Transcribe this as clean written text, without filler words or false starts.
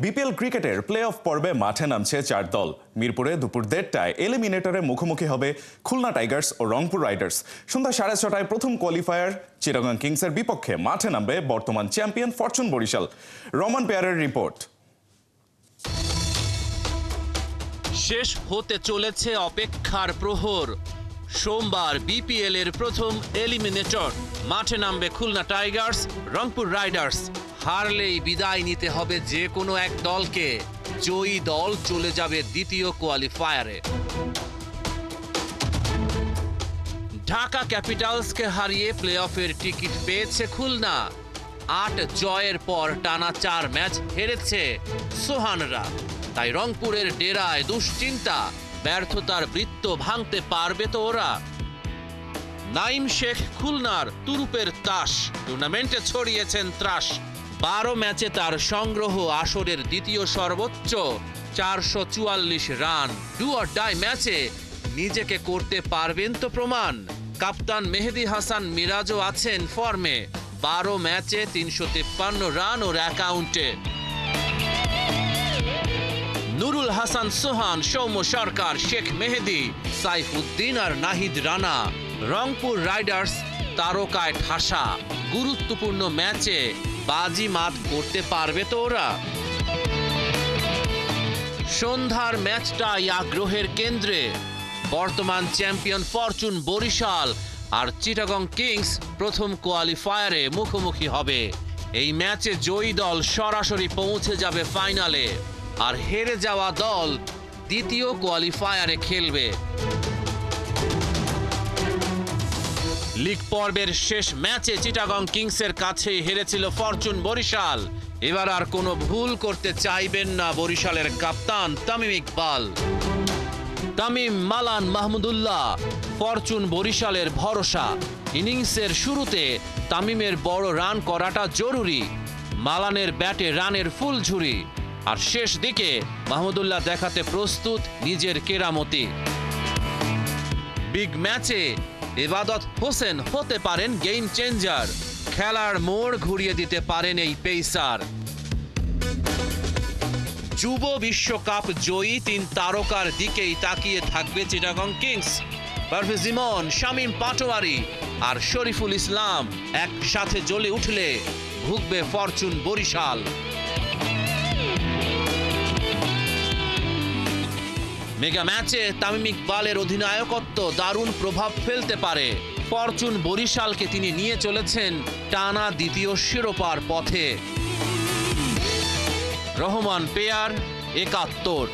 BPL ক্রিকেটের play of পর্বে মাঠে নামছে 4 দল। মিরপুরে দুপুর 1:30টায় এলিমিনেটরে মুখোমুখি হবে খুলনা টাইগার্স ও রংপুর রাইডার্স। সন্ধ্যা 6:30টায় প্রথম কোয়ালিফায়ার চিটাগং কিংসের বিপক্ষে মাঠে নামবে বর্তমান চ্যাম্পিয়ন ফরচুন বরিশাল। রমান পেয়ারের রিপোর্ট। শেষ হতে চলেছে অপেক্ষার প্রহর। সোমবার বিপিএল এর প্রথম এলিমিনেটর। মাঠে নামবে খুলনা টাইগার্স, রংপুর রাইডার্স। হারলেই বিদায় নিতে হবে যে কোনো এক দলকে। জয়ী দল চলে যাবে দ্বিতীয় কোয়ালিফায়ারে। ঢাকা ক্যাপিটালসকে হারিয়ে প্লে অফের টিকিট পেয়েছে খুলনা। 8 জয়ের পর টানা 4 ম্যাচ হেরেছে সোহানরা। তাই রংপুরের ডেরায় দুশ্চিন্তা, ব্যর্থতার বৃত্ত ভাঙতে পারবে তো ওরা। নাইম শেখ খুলনার তুরুপের তাস, টুর্নামেন্টে ছড়িয়েছেন ত্রাস। 12 ম্যাচে তার সংগ্রহ আসরের দ্বিতীয় সর্বোচ্চ 444 রান। ডু অর ডাই ম্যাচে নিজেকে করতে পারবেন তো প্রমাণ। কাপ্তান মেহেদী হাসান মিরাজও আছেন ফর্মে। 12 ম্যাচে 353 রান ওর অ্যাকাউন্টে। নুরুল হাসান সোহান, সৌম্য সরকার, শেখ মেহেদী, সাইফুদ্দিন আর নাহিদ রানা। রংপুর রাইডার্স তারকায় ঠাসা। গুরুত্বপূর্ণ ম্যাচে বাজিমাত করতে পারবে তো ওরা। সন্ধ্যার ম্যাচটাই আগ্রহের কেন্দ্রে। বর্তমান চ্যাম্পিয়ন ফরচুন বরিশাল আর চিটাগং কিংস প্রথম কোয়ালিফায়ারে মুখোমুখি হবে। এই ম্যাচে জয়ী দল সরাসরি পৌঁছে যাবে ফাইনালে, আর হেরে যাওয়া দল দ্বিতীয় কোয়ালিফায়ারে খেলবে। লিগ পর্বের শেষ ম্যাচে চিটাগং কিংসের কাছে হেরেছিল ফরচুন বরিশাল। এবার আর কোনো ভুল করতে চাইবেন না বরিশালের কাপ্তান তামিম ইকবাল। তামিম, মালান, মাহমুদুল্লাহ ফরচুন বরিশালের ভরসা। ইনিংসের শুরুতে তামিমের বড় রান করাটা জরুরি। মালানের ব্যাটে রানের ফুলঝুরি। আর শেষ দিকে মাহমুদুল্লাহ দেখাতে প্রস্তুত নিজের কেরামতি। বিগ ম্যাচে ইবাদত হোসেন হতে পারেন গেম চেঞ্জার। খেলার মোড় ঘুরিয়ে দিতে পারেন এই পেসার। যুব বিশ্বকাপ জয়ী 3 তারকার দিকেই তাকিয়ে থাকবে চিটাগং কিংস। পারভেজ ইমন, শামীম পাটোয়ারি আর শরীফুল ইসলাম একসাথে জ্বলে উঠলে ভুগবে ফরচুন বরিশাল। মেগা ম্যাচে তামিম ইকবালের অধিনায়কত্ব দারুণ প্রভাব ফেলতে পারে। ফরচুন বরিশালকে তিনি নিয়ে চলেছেন টানা দ্বিতীয় শিরোপার পথে। রহমান পেয়ার, 71।